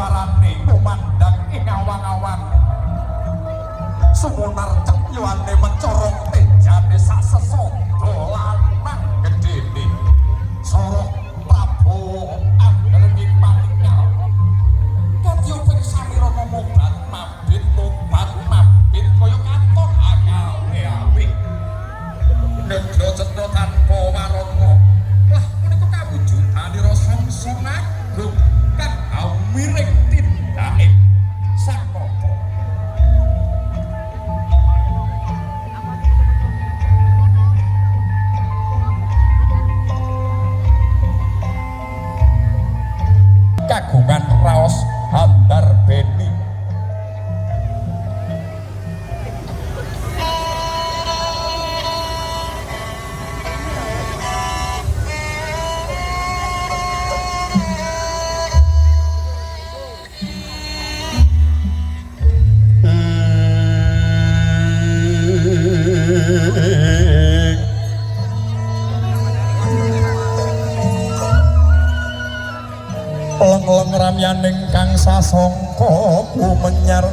suarane kumandang ing awang-awang sumunar cekyuane mencorong tejane sasesada lanang gedene Sora Prabowo anggeling paningal kadya ping samirana mobat mabit kaya katon akale apik negara cetha tanpa warana lah punika kawujudane rasa agung kang miring tindake sang napa kagungan raos handar beni leng-leng ramyaning kang sasangka kumenyar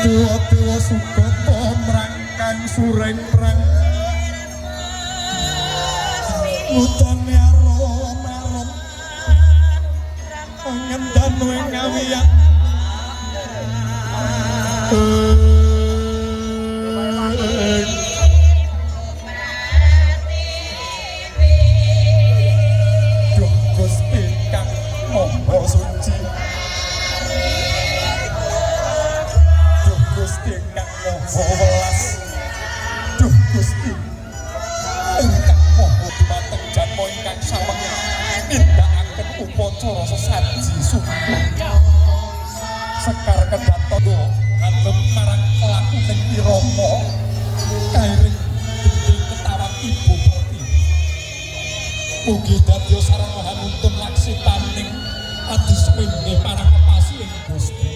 Dua-dua sukata mrangkang sureng prang utane arom-arom ngendan wing ngawiyan Duh Gusti kang Maha Suci Duh Gusti kang Maha Welas Duh Gusti ingkang Maha Dumateng Janma ingkang sawengi nindakaken upacara sesaji sumpah sekar kedataya kantun marang kelakuning irama kairing gending ketawang ibu Pertiwi mugi dadya sarana hanuntun laksitaning adiswene para kepasih ing Gusti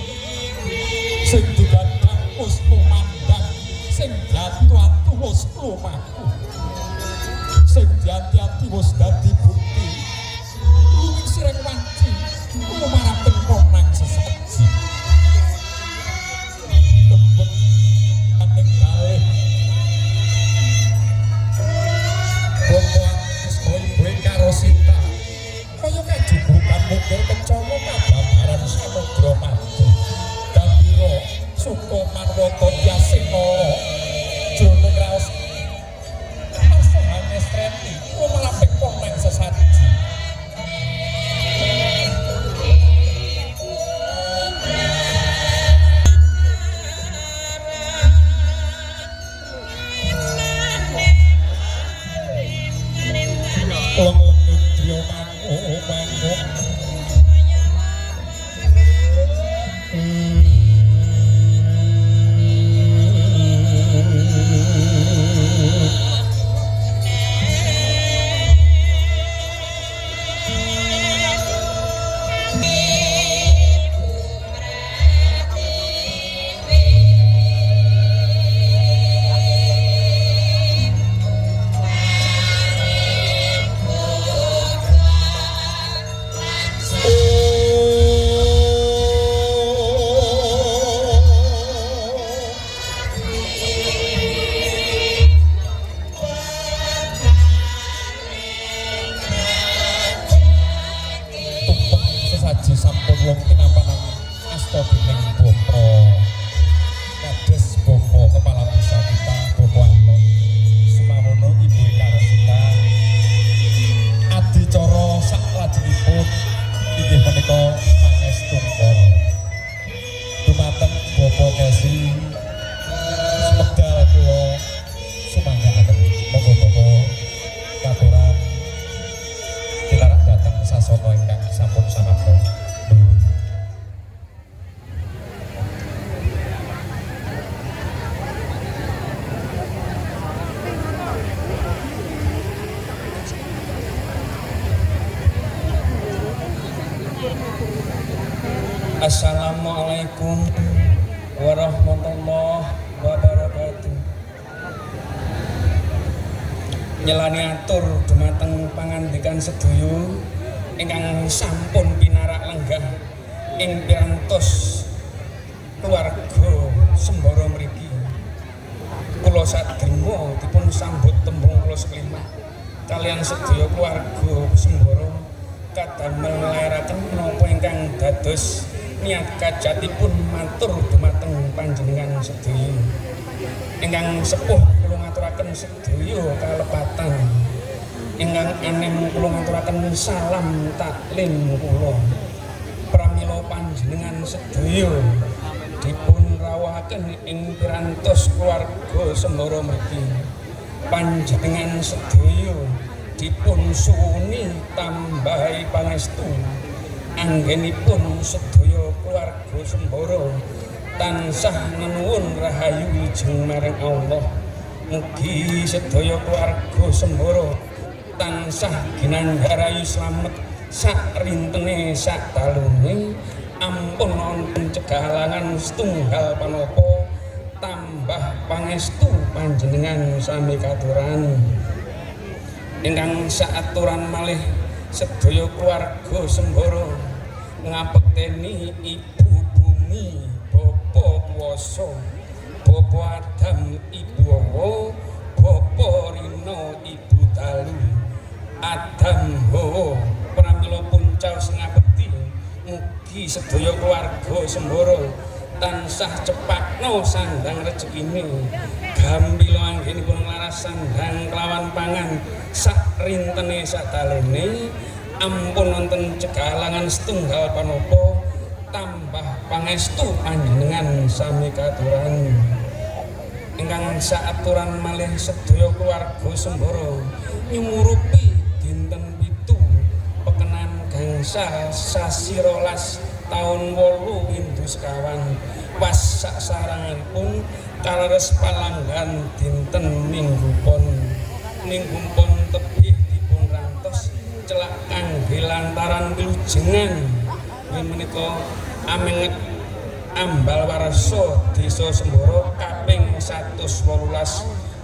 sing digandhang wis kumandhang sing jatuh wis lumaku sing diati-ati wis dadi bukti luwih sireng wanci lumaraping ponang sesaji tembung aning kalih bondo antus boy karo Sita kaya kajubukan mukir kencana kababaran samudra madu gambira suka marwata yasena jroning raos Estreti, umalapik ponang sesaji leng-leng driya mangu-mangu Assalamualaikum warahmatullahi wabarakatuh. Nyelani atur dumateng pangandikan sedaya ingkang sampun pinarak lenggah ing pirantos keluarga Sembara mriki. Kula sadherma dipun sambut tembung kula seklimat kaliyan sedaya keluarga Sembara kadamel nglairaken menapa ingkang dados niat kajatipun matur dumateng panjenengan sedaya ingkang sepuh. Kula ngaturaken sedaya kalepatan ingkang enem. Kula ngaturaken salam taklim kula pramila panjenengan sedaya dipun rawuhaken ing pirantos keluarga Sembara mriki. Panjenengan sedaya dipun suwuni tambahi pangestu anggenipun sedaya keluarga Sembara tansah nuwun rahayu wijeng marang Allah. Mugi sedaya keluarga Sembara tansah ginandharayu slamet sak rintene sak dalune, ampun wonten cegalangan setunggal panapa tambah pangestu panjenengan sami katuran. Ingkang saaturan malih sedaya keluarga Sembara ngapekteni Ibu Bumi, Bapa Kuwasa, Bapa Adam, Ibu Hawa, Bapa Rina, Ibu Dalu, Adam Hawa pramila puncaos ngabekti. Mugi sedaya keluarga Sembara tansah cepakno sandang rejekine, gambila anggenipun laras sandang kelawan pangan sak rintene sak dalene, ampun wonten cegalangan setunggal panapa tambah pangestu panjenengan sami katuran. Ingkang saaturan malih sedaya keluarga Sembara nyumurupi dinten 7 pekenan gangsal sasi 12 taun 8 Windu sekawan pas sak saranganipun kaleres palanggan dinten Minggu Pon tebih dipun rantos celak kangge lantaran wilujengan menika amenget ambal warsa desa Sembara kaping 118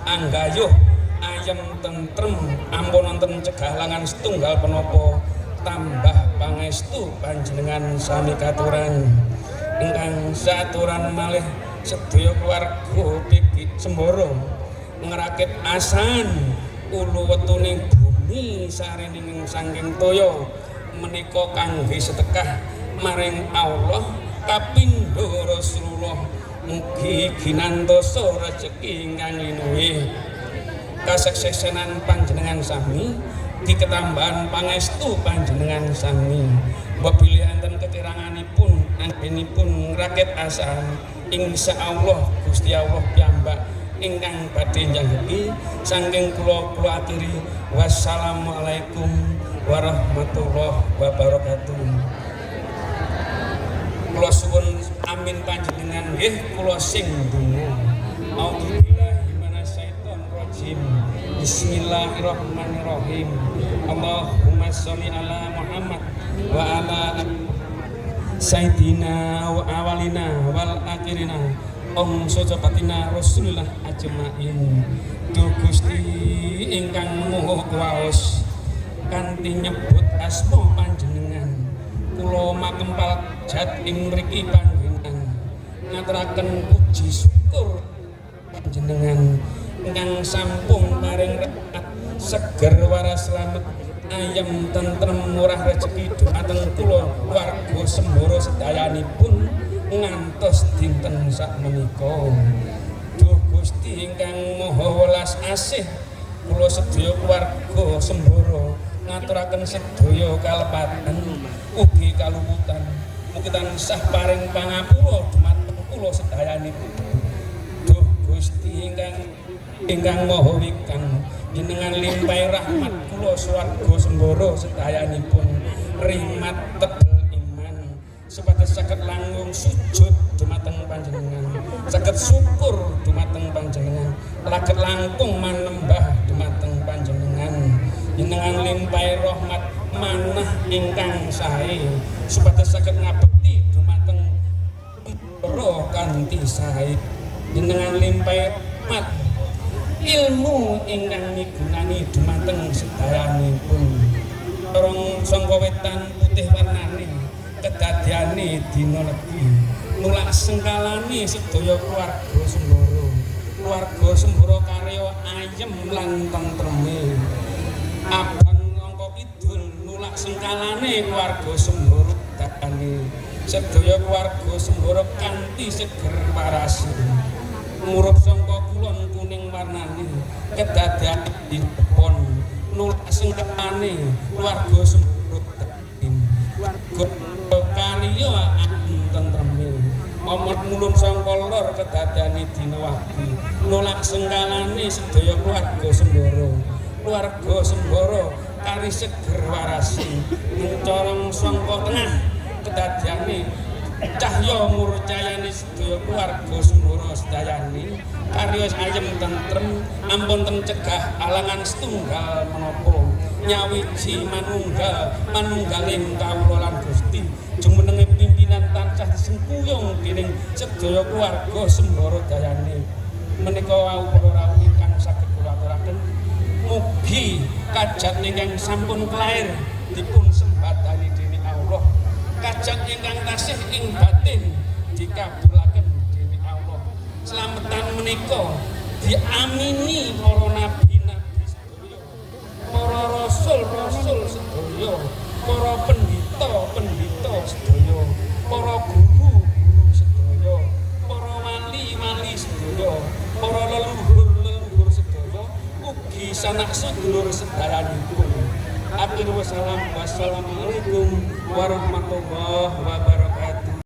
anggayuh ayem tentrem ampun wonten cegalangan setunggal penapa tambah pangestu panjenengan sami katuran. Ingkang saturan malih sedaya keluarga Pikik Sembara ngrakit asan ulu wetuning bumi sarening saking toya menika kangge sedekah maring Allah kapindho Rasulullah. Mugi ginantosa rejeki ingkang linuwih kasuksesanan panjenengan sami diketambahan pangestu panjenengan sami. Bapilih enten kekiranganipun anggenipun ngrakit asan insyaallah Gusti Allah piyambak ingkang badhe njanggepi. Saking kula akhiri wassalamualaikum warahmatullahi wabarakatuh. Kula suwun amin panjenengan nggih kula sing ndonga. Auzubillahi minasyaitonir rajim. Bismillahirrahmanirrahim. Allahumma sholli ala Muhammad wa ala sayyidina wa awalina wal akhirina sojapatina Rasulullah ajmain. Duh Gusti ingkang moho kuwaos kanthi nyebut asma panjenengan kula makempal jat ing mriki panjenengan ngaturaken puji syukur panjenengan ingkang sampun paring rekat seger waras slamet ayem tentrem murah rejeki dhumateng kula warga Sembara sedayanipun ngantos dinten sakmenika. Duh Gusti ingkang maha welas asih kula sedaya keluarga Sembara ngaturaken sedaya kalepatan ugi kalumutan. Mugi tansah paring pangapura dhumateng kula sedayanipun. Duh Gusti ingkang maha wikan jenengan limpahi rahmat kula swarga Sembara sedayanipun rimat tebel iman supados saged langkung sujud dumateng panjenengan, saged syukur dumateng panjenengan, saged langkung manembah dumateng panjenengan. Jenengan limpahi rahmat manah ingkang sae supados saged ngabekti dumateng sembara kanthi sae jenengan limpah mat ilmu ingkang migunani dumateng sedayanipun orang sangka wetan putih warnane kedadeane dina legi nulak sengkalane sedaya keluarga Sembara karya ayem lan tentreme abang angka kidul nulak sengkalane keluarga Sembara dadane sedaya keluarga Sembara kanthi seger warasi murup sangka kulon kuning warnane kedadean dipun nulak sengkalane keluarga Sembara kaliya tentreme momot mulun sangka lor kedadeane dina wagi nolak sengkalane sedaya keluarga Sembara kari seger warasi mencorong sangka tengah kedadeane cahya murcayane sedaya keluarga Sembara sedayane karya ayem tentrem ampun ten cegah alangan setunggal menapa nyawiji manunggaling kawula lan Gusti jumenenge pimpinan tansah disengkuyung dening sedaya keluarga Sembara dayane menika wau para rawuh ingkang saged kula aturaken mugi kajat ingkang sampun kelair dipun sembadani dening Allah kajat ingkang tasih ing batin dikabulaken dening Allah slametan menika diamini para nabi-nabi sedaya para rasul-rasul sedaya para pendhita sedaya para guru-guru sedaya para wali-wali sedaya para leluhur sedaya ugi sanak sedulur sedayanipun akhir wassalam wassalamualaikum warahmatullahi wabarakatuh.